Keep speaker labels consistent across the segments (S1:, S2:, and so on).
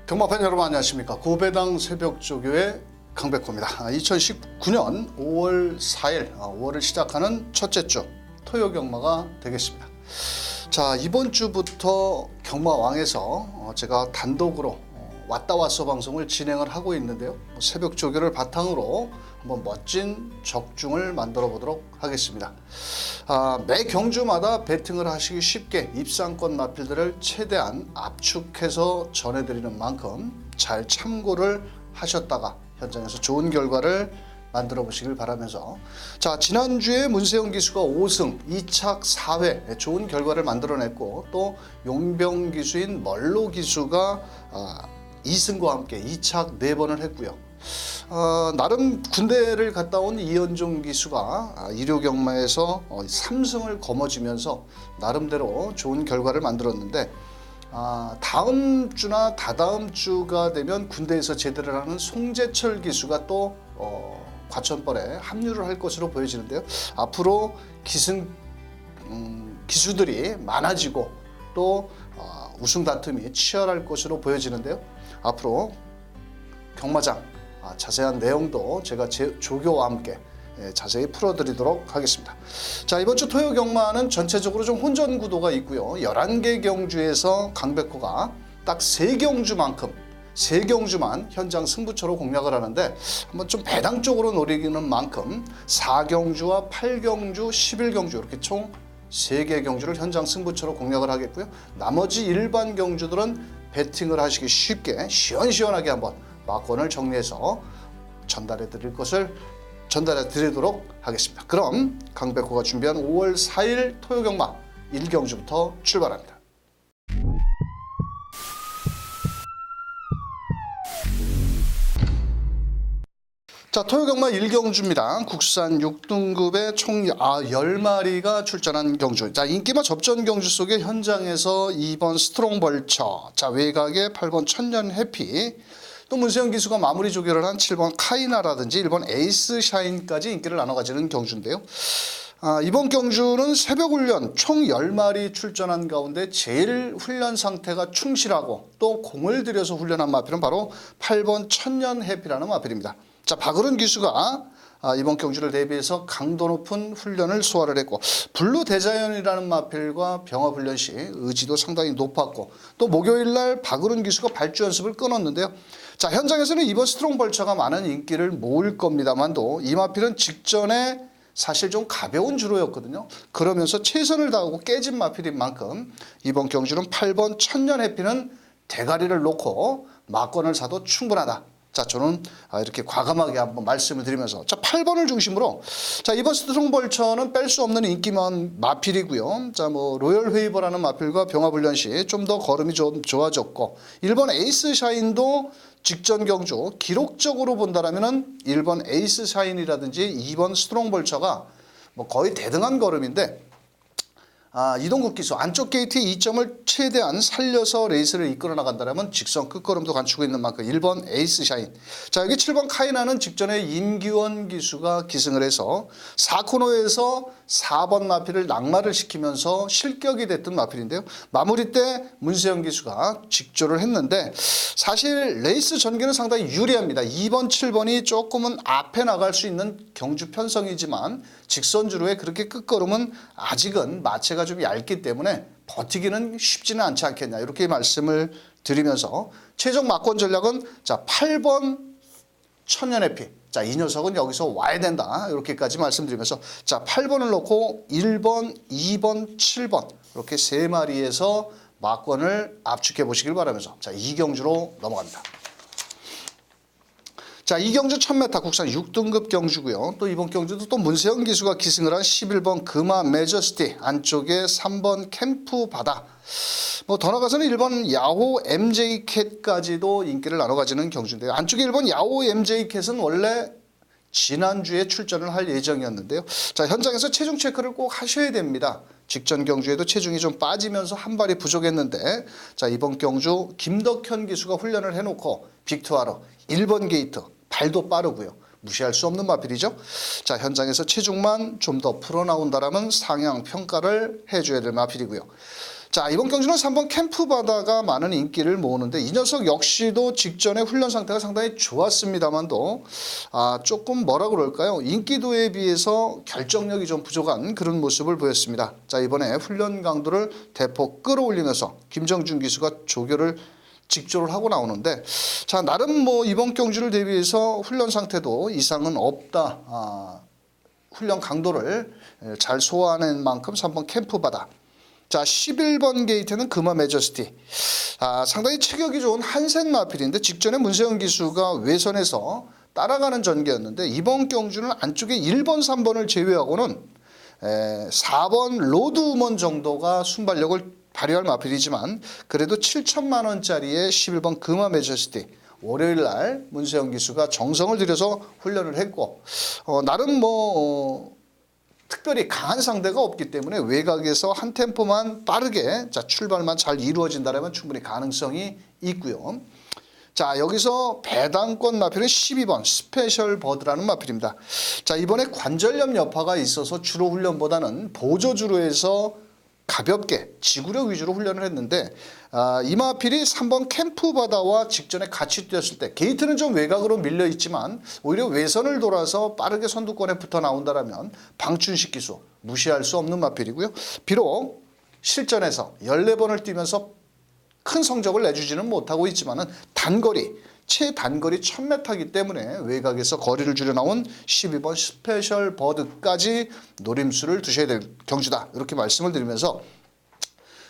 S1: 경마팬 여러분 안녕하십니까. 고배당 새벽조교의 강백호입니다. 2019년 5월 4일 5월을 시작하는 첫째 주 토요 경마가 되겠습니다. 자, 이번 주부터 경마왕에서 제가 단독으로 왔다 왔어 방송을 진행을 하고 있는데요. 새벽조교를 바탕으로 한번 멋진 적중을 만들어 보도록 하겠습니다. 매 경주마다 베팅을 하시기 쉽게 입상권 마필들을 최대한 압축해서 전해드리는 만큼 잘 참고를 하셨다가 현장에서 좋은 결과를 만들어 보시길 바라면서, 자, 지난주에 문세영 기수가 5승 2착 4회 좋은 결과를 만들어냈고, 또 용병 기수인 멀로 기수가 2승과 함께 2착 4번을 했고요. 나름 군대를 갔다 온 이현종 기수가 일요경마에서 3승을 거머쥐면서 나름대로 좋은 결과를 만들었는데, 다음 주나 다다음 주가 되면 군대에서 제대를 하는 송재철 기수가 또 과천벌에 합류를 할 것으로 보여지는데요. 앞으로 기수들이 많아지고 또 우승 다툼이 치열할 것으로 보여지는데요. 앞으로 경마장 자세한 내용도 제가 제 조교와 함께 자세히 풀어드리도록 하겠습니다. 자, 이번 주 토요 경마는 전체적으로 좀 혼전 구도가 있고요. 11개 경주에서 강백호가 딱 3경주만 현장 승부처로 공략을 하는데, 한번 좀 배당 쪽으로 노리는 만큼 4경주와 8경주, 11경주 이렇게 총 3개 경주를 현장 승부처로 공략을 하겠고요. 나머지 일반 경주들은 배팅을 하시기 쉽게 시원시원하게 한번 막권을 정리해서 전달해 드리도록 하겠습니다. 그럼 강백호가 준비한 5월 4일 토요경마 1경주부터 출발합니다. 자, 토요경마 1경주입니다. 국산 6등급의 총 10마리가 출전한 경주. 자, 인기마 접전 경주 속에 현장에서 2번 스트롱 벌처, 자, 외곽에 8번 천년 해피, 또 문세영 기수가 마무리 조결을 한 7번 카이나라든지 1번 에이스 샤인까지 인기를 나눠 가지는 경주인데요. 이번 경주는 새벽 훈련 총 10마리 출전한 가운데 제일 훈련 상태가 충실하고 또 공을 들여서 훈련한 마필은 바로 8번 천년 해피라는 마필입니다. 자, 박으른 기수가 이번 경주를 대비해서 강도 높은 훈련을 소화를 했고, 블루 대자연이라는 마필과 병합 훈련 시 의지도 상당히 높았고, 또 목요일날 박으른 기수가 발주 연습을 끊었는데요. 자, 현장에서는 이번 스트롱 벌처가 많은 인기를 모을 겁니다만도 이 마필은 직전에 사실 좀 가벼운 주로였거든요. 그러면서 최선을 다하고 깨진 마필인 만큼 이번 경주는 8번 천년 해피는 대가리를 놓고 막권을 사도 충분하다. 자, 저는 이렇게 과감하게 한번 말씀을 드리면서, 자, 8번을 중심으로, 자, 이번 스트롱 벌처는 뺄 수 없는 인기만 마필이고요. 자, 로열 웨이버라는 마필과 병합 훈련 시 좀 더 걸음이 좀 좋아졌고, 1번 에이스 샤인도 직전 경주 기록적으로 본다라면은 1번 에이스 샤인이라든지 2번 스트롱 벌처가 거의 대등한 걸음인데, 이동국 기수 안쪽 게이트의 이점을 최대한 살려서 레이스를 이끌어 나간다면 직선 끝걸음도 갖추고 있는 만큼 1번 에이스 샤인, 자, 여기 7번 카이나는 직전에 임기원 기수가 기승을 해서 4코너에서 4번 마필을 낙마를 시키면서 실격이 됐던 마필인데요. 마무리 때 문세영 기수가 직조를 했는데, 사실 레이스 전개는 상당히 유리합니다. 2번 7번이 조금은 앞에 나갈 수 있는 경주 편성이지만 직선주로의 그렇게 끝걸음은 아직은 마체가 좀 얇기 때문에 버티기는 쉽지는 않지 않겠냐, 이렇게 말씀을 드리면서 최종 막권 전략은, 자, 8번 천년해피, 자, 이 녀석은 여기서 와야 된다, 이렇게까지 말씀드리면서, 자, 8번을 놓고 1번, 2번, 7번 이렇게 3마리에서 막권을 압축해 보시길 바라면서, 자, 2경주로 넘어갑니다. 자, 이 경주 1000m 국산 6등급 경주고요. 또 이번 경주도 또 문세영 기수가 기승을 한 11번 금화 메저스티, 안쪽에 3번 캠프 바다, 더 나가서는 1번 야호 MJ캣까지도 인기를 나눠 가지는 경주인데요. 안쪽에 1번 야호 MJ캣은 원래 지난주에 출전을 할 예정이었는데요. 자, 현장에서 체중 체크를 꼭 하셔야 됩니다. 직전 경주에도 체중이 좀 빠지면서 한 발이 부족했는데, 자, 이번 경주 김덕현 기수가 훈련을 해놓고 빅투하러 1번 게이트, 발도 빠르고요. 무시할 수 없는 마필이죠. 자, 현장에서 체중만 좀 더 풀어나온다라면 상향 평가를 해줘야 될 마필이고요. 자, 이번 경주는 3번 캠프바다가 많은 인기를 모으는데 이 녀석 역시도 직전에 훈련 상태가 상당히 좋았습니다만도 조금 뭐라 그럴까요? 인기도에 비해서 결정력이 좀 부족한 그런 모습을 보였습니다. 자, 이번에 훈련 강도를 대폭 끌어올리면서 김정준 기수가 조교를 직조를 하고 나오는데 자, 나름 뭐 이번 경주를 대비해서 훈련 상태도 이상은 없다. 훈련 강도를 잘 소화하는 만큼 3번 캠프바다. 자, 11번 게이트는 금화 매저스티. 상당히 체격이 좋은 한색 마필인데 직전에 문세영 기수가 외선에서 따라가는 전개였는데 이번 경주는 안쪽에 1번, 3번을 제외하고는 4번 로드우먼 정도가 순발력을 발휘할 마필이지만 그래도 7천만 원짜리의 11번 금화 매저스티. 월요일 날 문세영 기수가 정성을 들여서 훈련을 했고 나름 특별히 강한 상대가 없기 때문에 외곽에서 한 템포만 빠르게 출발만 잘 이루어진다면 충분히 가능성이 있고요. 자, 여기서 배당권 마필은 12번 스페셜 버드라는 마필입니다. 자, 이번에 관절염 여파가 있어서 주로 훈련보다는 보조주로 해서 가볍게 지구력 위주로 훈련을 했는데 이 마필이 3번 캠프바다와 직전에 같이 뛰었을 때 게이트는 좀 외곽으로 밀려 있지만 오히려 외선을 돌아서 빠르게 선두권에 붙어 나온다면 방춘식 기수 무시할 수 없는 마필이고요. 비록 실전에서 14번을 뛰면서 큰 성적을 내주지는 못하고 있지만 최단거리 1000m이기 때문에 외곽에서 거리를 줄여 나온 12번 스페셜 버드까지 노림수를 두셔야 될 경주다. 이렇게 말씀을 드리면서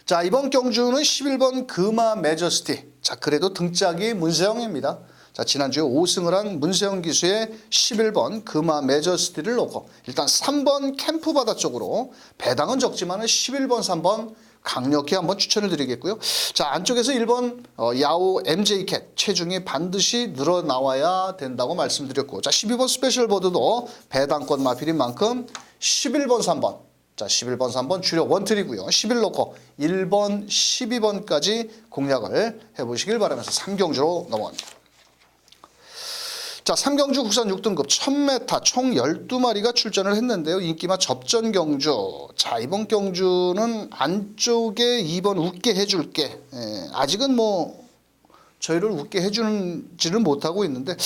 S1: 자, 이번 경주는 11번 금화 매저스티. 자, 그래도 등짝이 문세영입니다. 자, 지난주에 5승을 한 문세영 기수의 11번 금화 매저스티를 놓고 일단 3번 캠프바다 쪽으로 배당은 적지만 11번, 3번 강력히 한번 추천을 드리겠고요. 자, 안쪽에서 1번 야오 MJ캣 체중이 반드시 늘어나와야 된다고 말씀드렸고 자, 12번 스페셜 보드도 배당권 마필인 만큼 11번 3번 자, 11번 3번 주력 원틀이고요. 11 놓고 1번 12번까지 공략을 해보시길 바라면서 3경주로 넘어갑니다. 자, 3경주 국산 6등급 1000m 총 12마리가 출전을 했는데요. 인기마 접전 경주. 자, 이번 경주는 안쪽에 2번 웃게 해줄게. 아직은 저희를 웃게 해주지는 못하고 있는데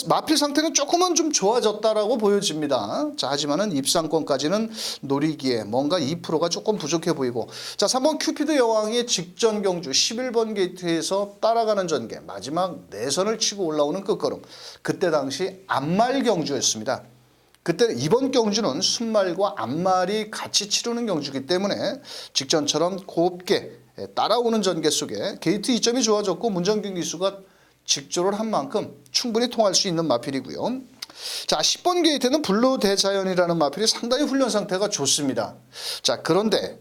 S1: 마필 상태는 조금은 좀 좋아졌다라고 보여집니다. 자, 하지만은 입상권까지는 노리기에 뭔가 2%가 조금 부족해 보이고 자, 3번 큐피드 여왕의 직전 경주 11번 게이트에서 따라가는 전개 마지막 내선을 치고 올라오는 끝걸음 그때 당시 앞말 경주였습니다. 그때 이번 경주는 순말과 앞말이 같이 치르는 경주이기 때문에 직전처럼 곱게 따라오는 전개 속에 게이트 이점이 좋아졌고 문정균 기수가 직조를 한 만큼 충분히 통할 수 있는 마필이고요. 자, 10번 게이트는 블루 대자연이라는 마필이 상당히 훈련 상태가 좋습니다. 자, 그런데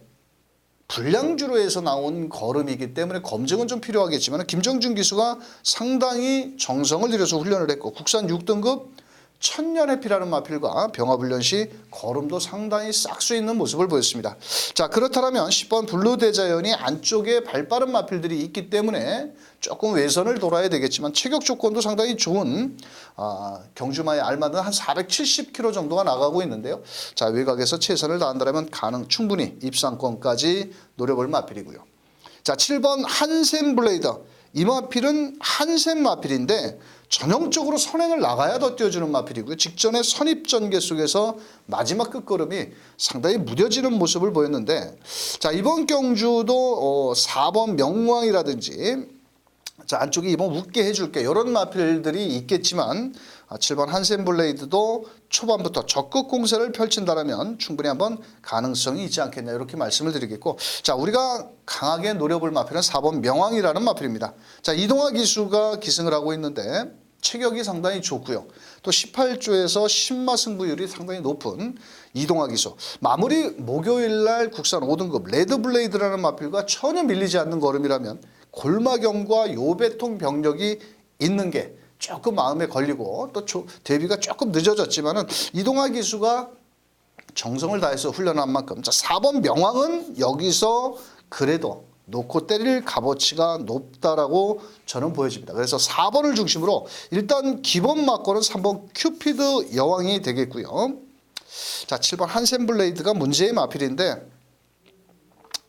S1: 불량주로 해서 나온 걸음이기 때문에 검증은 좀 필요하겠지만 김정준 기수가 상당히 정성을 들여서 훈련을 했고 국산 6등급 천년해피라는 마필과 병합훈련 시 걸음도 상당히 싹수 있는 모습을 보였습니다. 자, 그렇다면 10번 블루 대자연이 안쪽에 발빠른 마필들이 있기 때문에 조금 외선을 돌아야 되겠지만 체격 조건도 상당히 좋은 경주마에 알맞은 한 470km 정도가 나가고 있는데요. 자, 외곽에서 최선을 다한다면 충분히 입상권까지 노려볼 마필이고요. 자, 7번 한샘 블레이더. 이 마필은 한샘 마필인데 전형적으로 선행을 나가야 더 띄워주는 마필이고요. 직전에 선입 전개 속에서 마지막 끝걸음이 상당히 무뎌지는 모습을 보였는데 자, 이번 경주도 4번 명왕이라든지 자, 안쪽에 이번 웃게 해줄게 이런 마필들이 있겠지만 7번 한샘 블레이드도 초반부터 적극 공세를 펼친다면 충분히 한번 가능성이 있지 않겠냐 이렇게 말씀을 드리겠고 자, 우리가 강하게 노려볼 마필은 4번 명왕이라는 마필입니다. 자, 이동화 기수가 기승을 하고 있는데 체격이 상당히 좋고요. 또 18조에서 신마 승부율이 상당히 높은 이동화 기수. 마무리 목요일날 국산 5등급 레드블레이드라는 마필과 전혀 밀리지 않는 걸음이라면 골마경과 요배통 병력이 있는 게 조금 마음에 걸리고 또 데뷔가 조금 늦어졌지만은 이동화 기수가 정성을 다해서 훈련한 만큼 자, 4번 명왕은 여기서 그래도 놓고 때릴 값어치가 높다라고 저는 보여집니다. 그래서 4번을 중심으로 일단 기본 막고는 3번 큐피드 여왕이 되겠고요. 자, 7번 한샘 블레이드가 문제의 마필인데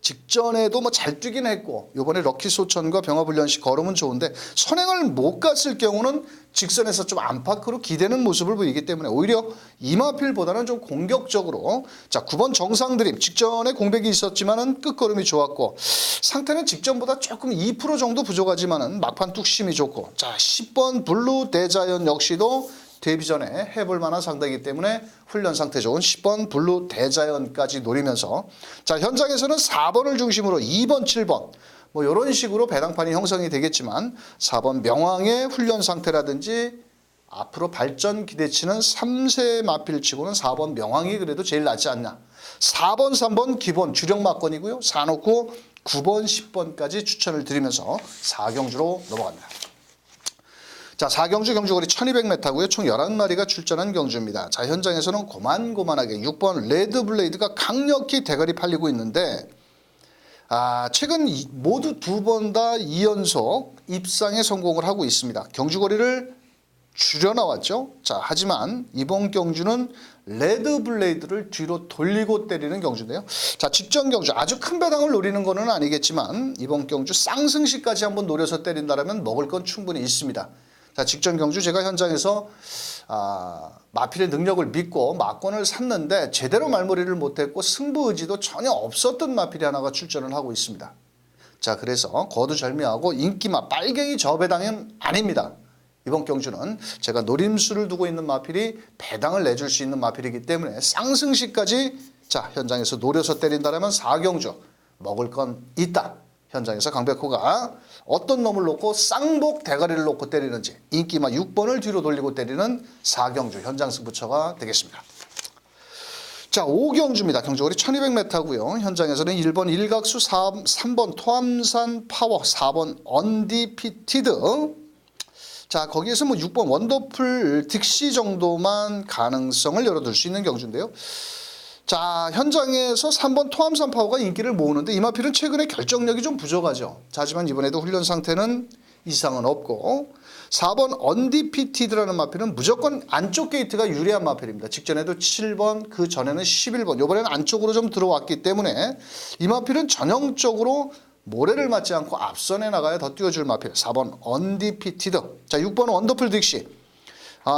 S1: 직전에도 뭐 잘 뛰긴 했고 요번에 럭키 소천과 병화불련시 걸으면 좋은데 선행을 못 갔을 경우는 직선에서 좀 안팎으로 기대는 모습을 보이기 때문에 오히려 이마필보다는 좀 공격적으로 자 9번 정상드림 직전에 공백이 있었지만은 끝걸음이 좋았고 상태는 직전보다 조금 2% 정도 부족하지만은 막판 뚝심이 좋고 자 10번 블루 대자연 역시도 데뷔 전에 해볼 만한 상대이기 때문에 훈련 상태 좋은 10번 블루 대자연까지 노리면서 자 현장에서는 4번을 중심으로 2번, 7번 뭐 이런 식으로 배당판이 형성이 되겠지만 4번 명왕의 훈련 상태라든지 앞으로 발전 기대치는 3세 마필치고는 4번 명왕이 그래도 제일 낫지 않나. 4번, 3번 기본 주력 막건이고요. 사놓고 9번, 10번까지 추천을 드리면서 4경주로 넘어갑니다. 자, 4경주 경주거리 1200m고요. 총 11마리가 출전한 경주입니다. 자, 현장에서는 고만고만하게 6번 레드블레이드가 강력히 대가리 팔리고 있는데 최근 모두 2번 다 2연속 입상에 성공을 하고 있습니다. 경주거리를 줄여나왔죠. 자, 하지만 이번 경주는 레드블레이드를 뒤로 돌리고 때리는 경주인데요. 자, 직전 경주 아주 큰 배당을 노리는 거는 아니겠지만 이번 경주 쌍승시까지 한번 노려서 때린다면 먹을 건 충분히 있습니다. 자, 직전 경주 제가 현장에서 마필의 능력을 믿고 막권을 샀는데 제대로 말머리를 못했고 승부 의지도 전혀 없었던 마필이 하나가 출전을 하고 있습니다. 자, 그래서 거두절미하고 인기마 빨갱이 저 배당은 아닙니다. 이번 경주는 제가 노림수를 두고 있는 마필이 배당을 내줄 수 있는 마필이기 때문에 쌍승시까지 자 현장에서 노려서 때린다면 4경주 먹을 건 있다. 현장에서 강백호가 어떤 놈을 놓고 쌍복 대가리를 놓고 때리는지 인기마 6번을 뒤로 돌리고 때리는 4경주 현장 승부처가 되겠습니다. 자, 5경주입니다. 경주거리 1200m고요. 현장에서는 1번 일각수, 3번 토암산 파워, 4번 언디피티드. 자, 거기에서 뭐 6번 원더풀 딕시 정도만 가능성을 열어둘 수 있는 경주인데요. 자, 현장에서 3번 토암산 파워가 인기를 모으는데 이 마필은 최근에 결정력이 좀 부족하죠. 자, 하지만 이번에도 훈련 상태는 이상은 없고 4번 언디피티드라는 마필은 무조건 안쪽 게이트가 유리한 마필입니다. 직전에도 7번, 그 전에는 11번, 이번에는 안쪽으로 좀 들어왔기 때문에 이 마필은 전형적으로 모래를 맞지 않고 앞선에 나가야 더 뛰어줄 마필 4번 언디피티드. 자, 6번 원더풀 딕시.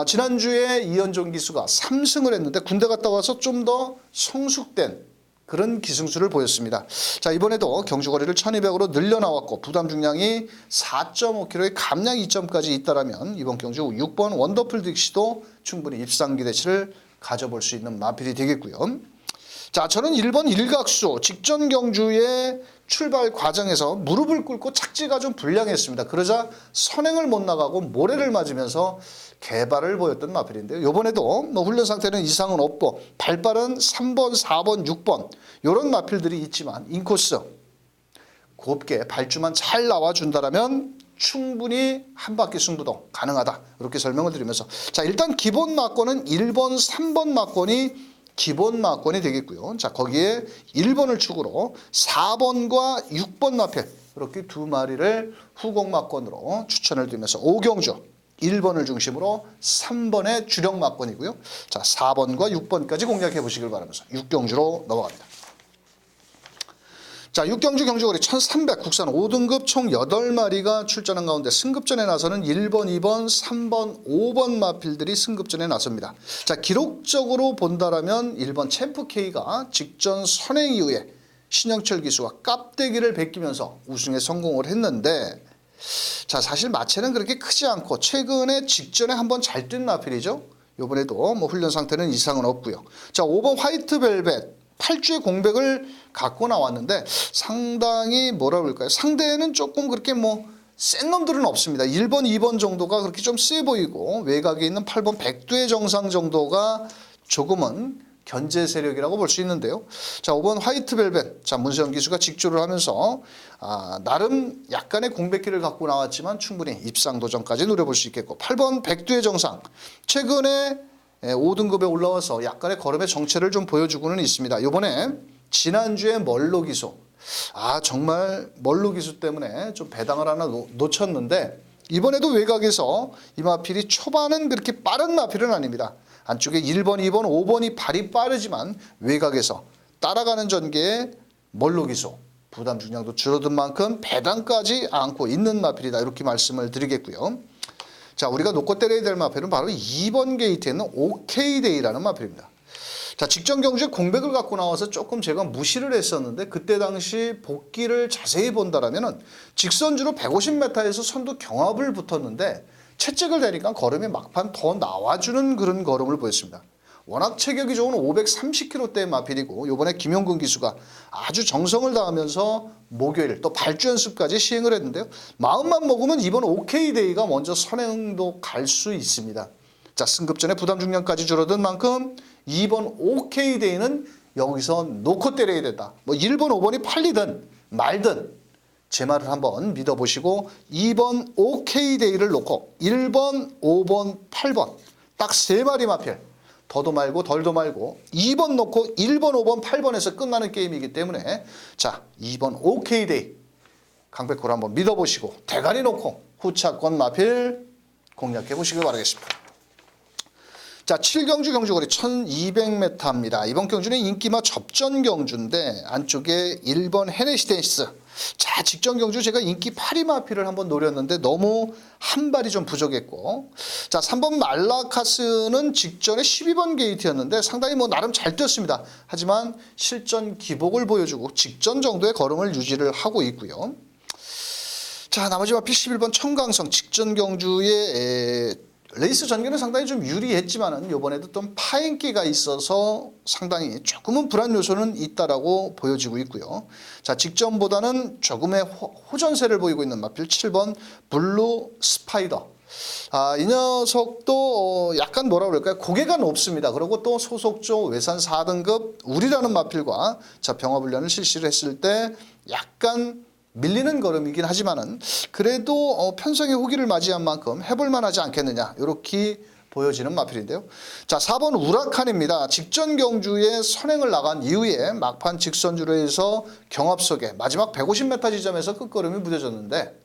S1: 지난주에 이현종 기수가 3승을 했는데 군대 갔다 와서 좀 더 성숙된 그런 기승수를 보였습니다. 자, 이번에도 경주거리를 1200으로 늘려나왔고 부담 중량이 4.5kg의 감량 2점까지 있다라면 이번 경주 6번 원더풀 딕시도 충분히 입상 기대치를 가져볼 수 있는 마필이 되겠고요. 자, 저는 1번 일각수 직전 경주의 출발 과정에서 무릎을 꿇고 착지가 좀 불량했습니다. 그러자 선행을 못 나가고 모래를 맞으면서 개발을 보였던 마필인데요. 이번에도 뭐 훈련 상태는 이상은 없고 발발은 3번, 4번, 6번 이런 마필들이 있지만 인코스 곱게 발주만 잘 나와준다라면 충분히 한 바퀴 승부도 가능하다. 이렇게 설명을 드리면서 자, 일단 기본 막권은 1번, 3번 막권이 기본 막권이 되겠고요. 자, 거기에 1번을 축으로 4번과 6번 마필 이렇게 두 마리를 후공 막권으로 추천을 드리면서 5경주 1번을 중심으로 3번의 주력 막권이고요. 자, 4번과 6번까지 공략해 보시길 바라면서 6경주로 넘어갑니다. 자, 6경주 경주거리 1300 국산 5등급 총 8마리가 출전한 가운데 승급전에 나서는 1번, 2번, 3번, 5번 마필들이 승급전에 나섭니다. 자, 기록적으로 본다라면 1번 챔프 K가 직전 선행 이후에 신영철 기수가 깝대기를 베끼면서 우승에 성공을 했는데 자, 사실 마체는 그렇게 크지 않고 최근에 직전에 한번 잘 뛴 마필이죠. 이번에도 뭐 훈련 상태는 이상은 없고요. 자, 5번 화이트 벨벳 8주의 공백을 갖고 나왔는데 상당히 뭐라 그럴까요? 상대는 조금 그렇게 뭐 센 놈들은 없습니다. 1번, 2번 정도가 그렇게 좀 세 보이고 외곽에 있는 8번 백두의 정상 정도가 조금은 견제 세력이라고 볼 수 있는데요. 자, 5번 화이트 벨벳. 자, 문세영 기수가 직조를 하면서 나름 약간의 공백기를 갖고 나왔지만 충분히 입상 도전까지 노려볼 수 있겠고 8번 백두의 정상. 최근에 5등급에 올라와서 약간의 걸음의 정체를 좀 보여주고는 있습니다. 이번에 지난주에 멀로 기수. 정말 멀로 기수 때문에 좀 배당을 하나 놓쳤는데 이번에도 외곽에서 이 마필이 초반은 그렇게 빠른 마필은 아닙니다. 안쪽에 1번, 2번, 5번이 발이 빠르지만 외곽에서 따라가는 전개의 멀로 기수. 부담 중량도 줄어든 만큼 배당까지 안고 있는 마필이다. 이렇게 말씀을 드리겠고요. 자, 우리가 놓고 때려야 될 마필은 바로 2번 게이트에 있는 OK데이라는 마필입니다. 자, 직전 경주에 공백을 갖고 나와서 조금 제가 무시를 했었는데 그때 당시 복기를 자세히 본다라면은 직선주로 150m에서 선두 경합을 붙었는데 채찍을 대니까 걸음이 막판 더 나와주는 그런 걸음을 보였습니다. 워낙 체격이 좋은 530kg대의 마필이고 이번에 김용근 기수가 아주 정성을 다하면서 목요일 또 발주 연습까지 시행을 했는데요. 마음만 먹으면 이번 OK데이가 먼저 선행도 갈 수 있습니다. 자, 승급전에 부담 중량까지 줄어든 만큼 2번 OK데이는 여기서 놓고 때려야 된다. 뭐 1번, 5번이 팔리든 말든 제 말을 한번 믿어보시고 2번 OK데이를 놓고 1번, 5번, 8번 딱 3마리 마필 더도 말고 덜도 말고 2번 놓고 1번, 5번, 8번에서 끝나는 게임이기 때문에 자, 2번 OK데이 강백호를 한번 믿어보시고 대가리 놓고 후차권 마필 공략해 보시길 바라겠습니다. 자, 7경주 경주거리 1200m입니다. 이번 경주는 인기마 접전 경주인데 안쪽에 1번 헤네시덴시스. 자, 직전 경주 제가 인기 8위 마필을 한번 노렸는데 너무 한 발이 좀 부족했고, 자, 3번 말라카스는 직전에 12번 게이트였는데 상당히 뭐 나름 잘 뛰었습니다. 하지만 실전 기복을 보여주고 직전 정도의 걸음을 유지를 하고 있고요. 자, 나머지 마필 11번 청강성 직전 경주에 레이스 전개는 상당히 좀 유리했지만은 이번에도 좀 파행기가 있어서 상당히 조금은 불안 요소는 있다라고 보여지고 있고요. 자, 직전보다는 조금의 호전세를 보이고 있는 마필 7번 블루 스파이더. 아, 이 녀석도 약간 뭐라 그럴까요? 고개가 높습니다. 그리고 또 소속조 외산 4등급 우리라는 마필과 자, 병합훈련을 실시를 했을 때 약간 밀리는 걸음이긴 하지만은 그래도 편성의 후기를 맞이한 만큼 해볼 만하지 않겠느냐 이렇게 보여지는 마필인데요. 자, 4번 우라칸입니다. 직전 경주에 선행을 나간 이후에 막판 직선주로 해서 경합 속에 마지막 150m 지점에서 끝걸음이 무뎌졌는데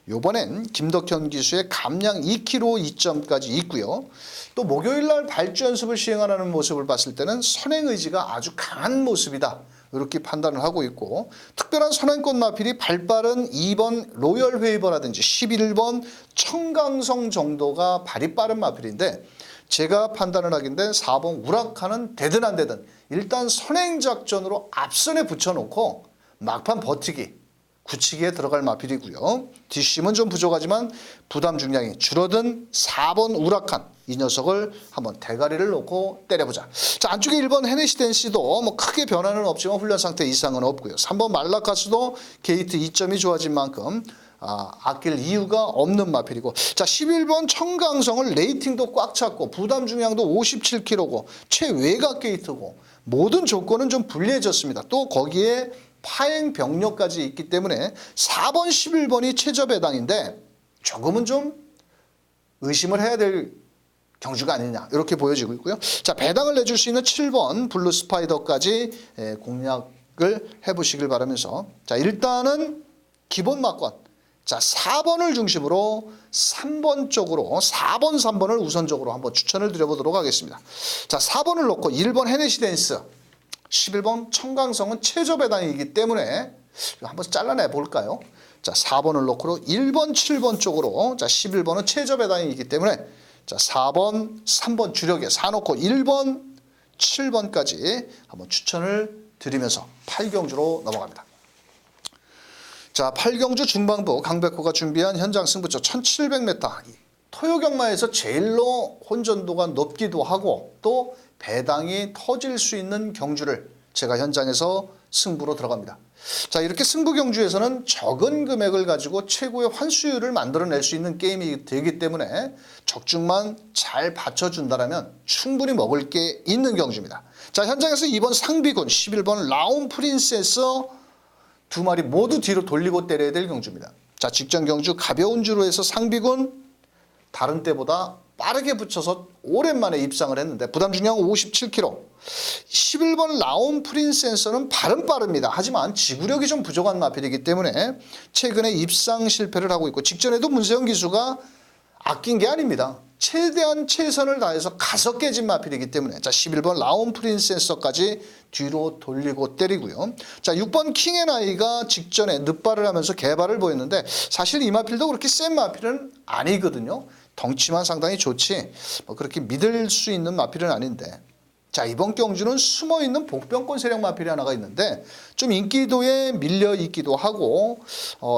S1: 요번엔 김덕현 기수의 감량 2km 이점까지 있고요. 또 목요일날 발주 연습을 시행하는 모습을 봤을 때는 선행 의지가 아주 강한 모습이다. 이렇게 판단을 하고 있고 특별한 선행권 마필이 발빠른 2번 로열 웨이버라든지 11번 청강성 정도가 발이 빠른 마필인데 제가 판단을 하긴데 4번 우라카는 되든 안 되든 일단 선행 작전으로 앞선에 붙여놓고 막판 버티기 굳히기에 들어갈 마필이고요. 뒷심은 좀 부족하지만 부담 중량이 줄어든 4번 우라칸 이 녀석을 한번 대가리를 놓고 때려보자. 자, 안쪽에 1번 헤네시덴시도 뭐 크게 변화는 없지만 훈련 상태 이상은 없고요. 3번 말라카스도 게이트 2점이 좋아진 만큼 아낄 이유가 없는 마필이고 자, 11번 청강성을 레이팅도 꽉 찼고 부담 중량도 57kg고 최외곽 게이트고 모든 조건은 좀 불리해졌습니다. 또 거기에 파행 병력까지 있기 때문에 4번 11번이 최저 배당인데 조금은 좀 의심을 해야 될 경주가 아니냐 이렇게 보여지고 있고요. 자, 배당을 내줄 수 있는 7번 블루 스파이더까지 공략을 해보시길 바라면서 자, 일단은 기본 막권 자, 4번을 중심으로 3번 쪽으로 4번 3번을 우선적으로 한번 추천을 드려보도록 하겠습니다. 자, 4번을 놓고 1번 헤네시덴스 11번 청강성은 최저 배당이기 때문에 한번 잘라내 볼까요? 자, 4번을 놓고 1번 7번 쪽으로 자, 11번은 최저 배당이기 때문에 자, 4번, 3번 주력에 사놓고 1번, 7번까지 한번 추천을 드리면서 8경주로 넘어갑니다. 자, 8경주 중반부 강백호가 준비한 현장 승부처 1700m. 토요경마에서 제일로 혼전도가 높기도 하고 또 배당이 터질 수 있는 경주를 제가 현장에서 승부로 들어갑니다. 자, 이렇게 승부 경주에서는 적은 금액을 가지고 최고의 환수율을 만들어낼 수 있는 게임이 되기 때문에 적중만 잘 받쳐준다면 충분히 먹을 게 있는 경주입니다. 자, 현장에서 2번 상비군, 11번 라온 프린세스 두 마리 모두 뒤로 돌리고 때려야 될 경주입니다. 자, 직전 경주 가벼운 주로 해서 상비군 다른 때보다 빠르게 붙여서 오랜만에 입상을 했는데 부담 중량 57kg. 11번 라온 프린센서는 발은 빠릅니다. 하지만 지구력이 좀 부족한 마필이기 때문에 최근에 입상 실패를 하고 있고 직전에도 문세영 기수가 아낀 게 아닙니다. 최대한 최선을 다해서 가서 깨진 마필이기 때문에 자 11번 라온 프린세서까지 뒤로 돌리고 때리고요. 자 6번 킹앤아이가 직전에 늑발을 하면서 개발을 보였는데 사실 이 마필도 그렇게 센 마필은 아니거든요. 덩치만 상당히 좋지 뭐 그렇게 믿을 수 있는 마필은 아닌데 자 이번 경주는 숨어있는 복병권 세력 마필이 하나가 있는데 좀 인기도에 밀려 있기도 하고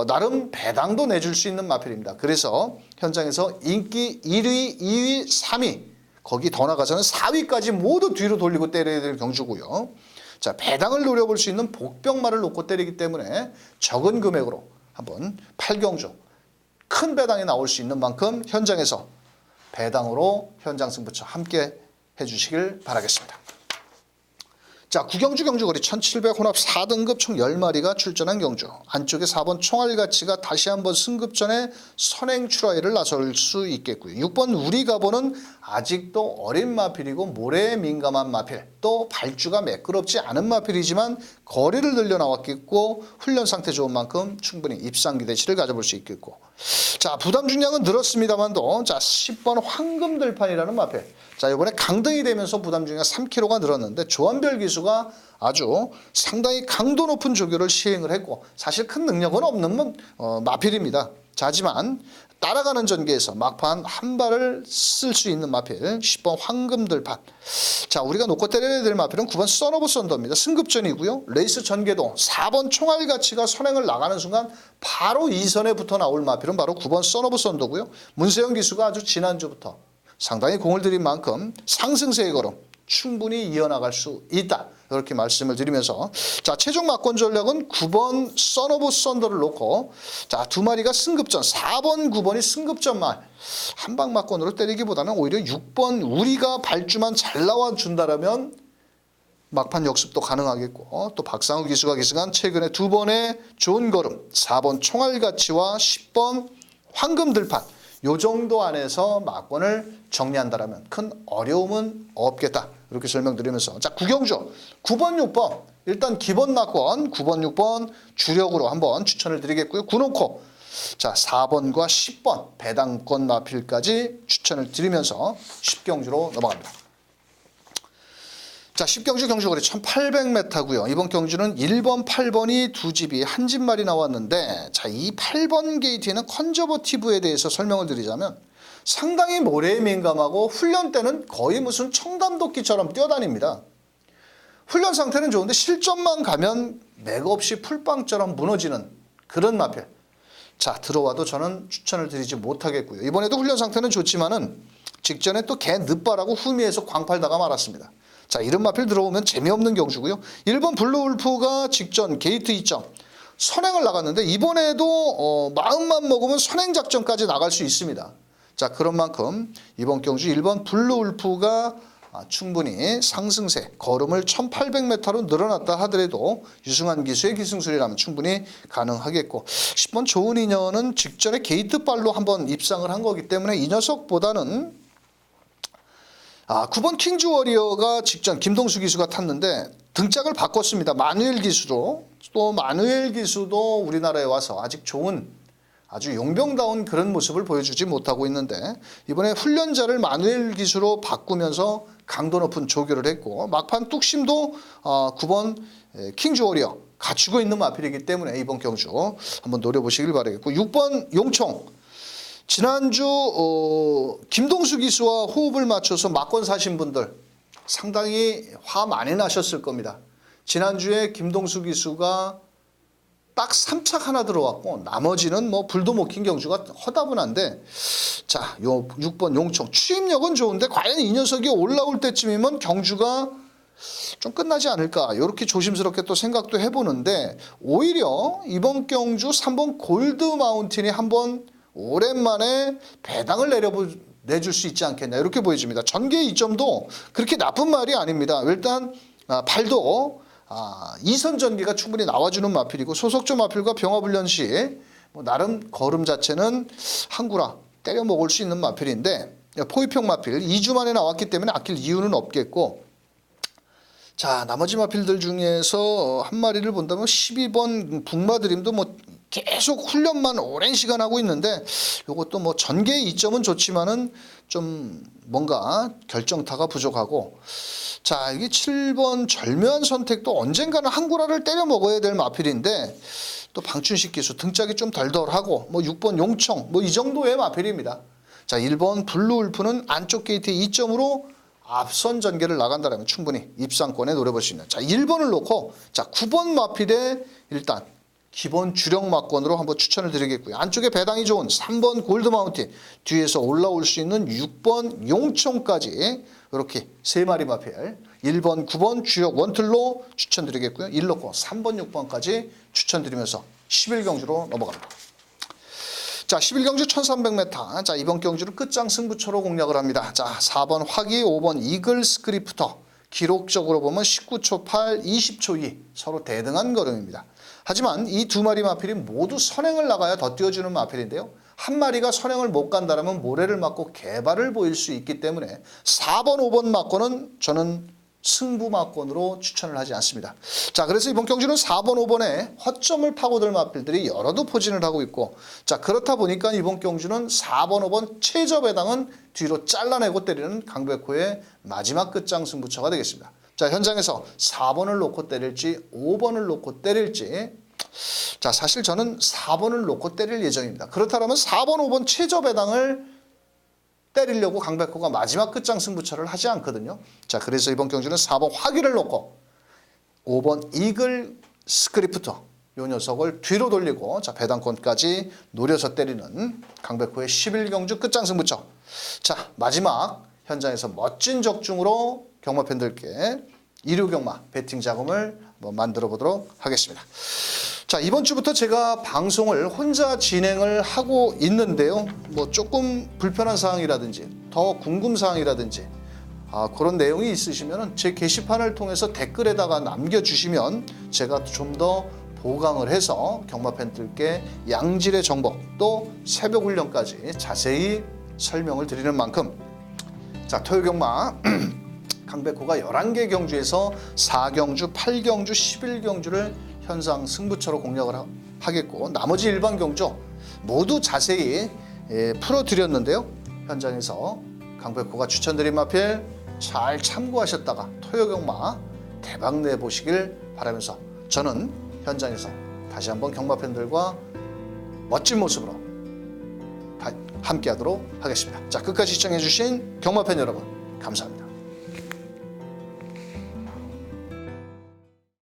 S1: 나름 배당도 내줄 수 있는 마필입니다. 그래서 현장에서 인기 1위, 2위, 3위 거기 더 나가서는 4위까지 모두 뒤로 돌리고 때려야 될 경주고요. 자 배당을 노려볼 수 있는 복병마를 놓고 때리기 때문에 적은 금액으로 한번 8경주 큰 배당이 나올 수 있는 만큼 현장에서 배당으로 현장 승부처 함께 해주시길 바라겠습니다. 자, 구경주 경주거리 1700 혼합 4등급 총 10마리가 출전한 경주. 안쪽에 4번 총알가치가 다시 한번 승급전에 선행 출하회를 나설 수 있겠고요. 6번 우리가보는 아직도 어린 마필이고 모래에 민감한 마필, 또 발주가 매끄럽지 않은 마필이지만 거리를 늘려 나왔겠고 훈련 상태 좋은 만큼 충분히 입상 기대치를 가져볼 수 있겠고. 자, 부담 중량은 늘었습니다만도 자 10번 황금들판이라는 마필. 자 이번에 강등이 되면서 부담 중량 3kg가 늘었는데 조한별 기수가 아주 상당히 강도 높은 조교를 시행을 했고 사실 큰 능력은 없는 마필입니다. 자, 하지만 따라가는 전개에서 막판 한 발을 쓸 수 있는 마필 10번 황금들판. 자 우리가 놓고 때려야 될 마필은 9번 선오브 썬더입니다. 승급전이고요. 레이스 전개도 4번 총알가치가 선행을 나가는 순간 바로 2선에 붙어 나올 마필은 바로 9번 선오브 썬더고요. 문세영 기수가 아주 지난주부터 상당히 공을 들인 만큼 상승세의 걸음 충분히 이어나갈 수 있다. 이렇게 말씀을 드리면서 자 최종 막권 전략은 9번 선 오브 썬더를 놓고 자 두 마리가 승급전 4번 9번이 승급전만 한방 막권으로 때리기보다는 오히려 6번 우리가 발주만 잘 나와준다라면 막판 역습도 가능하겠고 또 박상우 기수가 기승한 최근에 두 번의 좋은 걸음 4번 총알가치와 10번 황금들판 요 정도 안에서 막권을 정리한다라면 큰 어려움은 없겠다. 이렇게 설명드리면서 자 구경주 9번 6번 일단 기본 낙권 9번 6번 주력으로 한번 추천을 드리겠고요. 구놓고 자 4번과 10번 배당권 마필까지 추천을 드리면서 10경주로 넘어갑니다. 자 10경주 경주거리 1800m고요. 이번 경주는 1번 8번이 두 집이 한 집말이 나왔는데 자 이 8번 게이트에는 컨저버티브에 대해서 설명을 드리자면 상당히 모래에 민감하고 훈련 때는 거의 무슨 청담도끼처럼 뛰어다닙니다. 훈련 상태는 좋은데 실전만 가면 맥없이 풀빵처럼 무너지는 그런 마필. 자 들어와도 저는 추천을 드리지 못하겠고요. 이번에도 훈련 상태는 좋지만은 직전에 또 개 늦바라고 후미에서 광팔다가 말았습니다. 자 이런 마필 들어오면 재미없는 경주고요. 1번 블루울프가 직전 게이트 2점 선행을 나갔는데 이번에도 마음만 먹으면 선행 작전까지 나갈 수 있습니다. 자 그런 만큼 이번 경주 1번 블루울프가 충분히 상승세 걸음을 1800m로 늘어났다 하더라도 유승환 기수의 기승술이라면 충분히 가능하겠고 10번 좋은 인연은 직전에 게이트발로 한번 입상을 한 거기 때문에 이 녀석보다는 9번 킹즈워리어가 직전 김동수 기수가 탔는데 등짝을 바꿨습니다. 마누엘 기수로. 또 마누엘 기수도 우리나라에 와서 아직 좋은 아주 용병다운 그런 모습을 보여주지 못하고 있는데 이번에 훈련자를 마누엘 기수로 바꾸면서 강도 높은 조교를 했고 막판 뚝심도 9번 킹즈워리어 갖추고 있는 마필이기 때문에 이번 경주 한번 노려보시길 바라겠고 6번 용총 지난주 김동수 기수와 호흡을 맞춰서 막권 사신 분들 상당히 화 많이 나셨을 겁니다. 지난주에 김동수 기수가 딱 3착 하나 들어왔고 나머지는 뭐 불도 못 킨 경주가 허다분한데 자, 요 6번 용총 추임력은 좋은데 과연 이 녀석이 올라올 때쯤이면 경주가 좀 끝나지 않을까 이렇게 조심스럽게 또 생각도 해보는데 오히려 이번 경주 3번 골드 마운틴이 한번 오랜만에 배당을 내줄 수 있지 않겠나 이렇게 보여집니다. 전개 이점도 그렇게 나쁜 말이 아닙니다. 일단 발도 2선 전개가 충분히 나와주는 마필이고 소속조 마필과 병합훈련 시 뭐 나름 걸음 자체는 항구라 때려 먹을 수 있는 마필인데 포위평 마필 2주 만에 나왔기 때문에 아낄 이유는 없겠고 자, 나머지 마필들 중에서 한 마리를 본다면 12번 북마드림도 뭐 계속 훈련만 오랜 시간 하고 있는데 이것도 뭐 전개의 이점은 좋지만은 좀 뭔가 결정타가 부족하고, 자, 이게 7번 절묘한 선택도 언젠가는 한구라를 때려 먹어야 될 마필인데 또 방춘식 기수 등짝이 좀 덜덜하고, 뭐 6번 용청 뭐 이 정도의 마필입니다. 자, 1번 블루울프는 안쪽 게이트 2점으로 앞선 전개를 나간다면 충분히 입상권에 노려볼 수 있는, 자, 1번을 놓고, 자, 9번 마필에 일단 기본 주력 막권으로 한번 추천을 드리겠고요. 안쪽에 배당이 좋은 3번 골드마운틴, 뒤에서 올라올 수 있는 6번 용청까지 이렇게 세 마리 마필 1번, 9번 주력 원틀로 추천드리겠고요. 1 놓고 3번, 6번까지 추천드리면서 11경주로 넘어갑니다. 자, 11경주 1300m. 자, 이번 경주는 끝장 승부처로 공략을 합니다. 자, 4번 화기, 5번 이글 스크리프터. 기록적으로 보면 19초 8, 20초 2. 서로 대등한 걸음입니다. 하지만 이 두 마리 마필이 모두 선행을 나가야 더 뛰어주는 마필인데요. 한 마리가 선행을 못 간다면 모래를 맞고 개발을 보일 수 있기 때문에 4번, 5번 막고는 저는 승부 막권으로 추천을 하지 않습니다. 자, 그래서 이번 경주는 4번, 5번에 허점을 파고들 마필들이 여러도 포진을 하고 있고, 자, 그렇다 보니까 이번 경주는 4번, 5번 최저 배당은 뒤로 잘라내고 때리는 강백호의 마지막 끝장 승부처가 되겠습니다. 자, 현장에서 4번을 놓고 때릴지 5번을 놓고 때릴지, 자, 사실 저는 4번을 놓고 때릴 예정입니다. 그렇다면 4번, 5번 최저 배당을 때리려고 강백호가 마지막 끝장 승부처를 하지 않거든요. 자, 그래서 이번 경주는 4번 화기를 놓고 5번 이글 스크리프터, 요 녀석을 뒤로 돌리고, 자, 배당권까지 노려서 때리는 강백호의 11경주 끝장 승부처. 자, 마지막 현장에서 멋진 적중으로 경마 팬들께 일요경마 배팅 자금을 한번 만들어 보도록 하겠습니다. 자, 이번 주부터 제가 방송을 혼자 진행을 하고 있는데요. 뭐 조금 불편한 사항이라든지 더 궁금 사항이라든지 그런 내용이 있으시면 제 게시판을 통해서 댓글에다가 남겨주시면 제가 좀 더 보강을 해서 경마 팬들께 양질의 정보, 또 새벽 훈련까지 자세히 설명을 드리는 만큼, 자, 토요경마 강백호가 11개 경주에서 4경주, 8경주, 11경주를 현상 승부처로 공략을 하겠고, 나머지 일반 경주 모두 자세히 풀어드렸는데요. 현장에서 강백호가 추천드린 마필 잘 참고하셨다가 토요경마 대박 내보시길 바라면서 저는 현장에서 다시 한번 경마 팬들과 멋진 모습으로 함께하도록 하겠습니다. 자, 끝까지 시청해주신 경마 팬 여러분 감사합니다.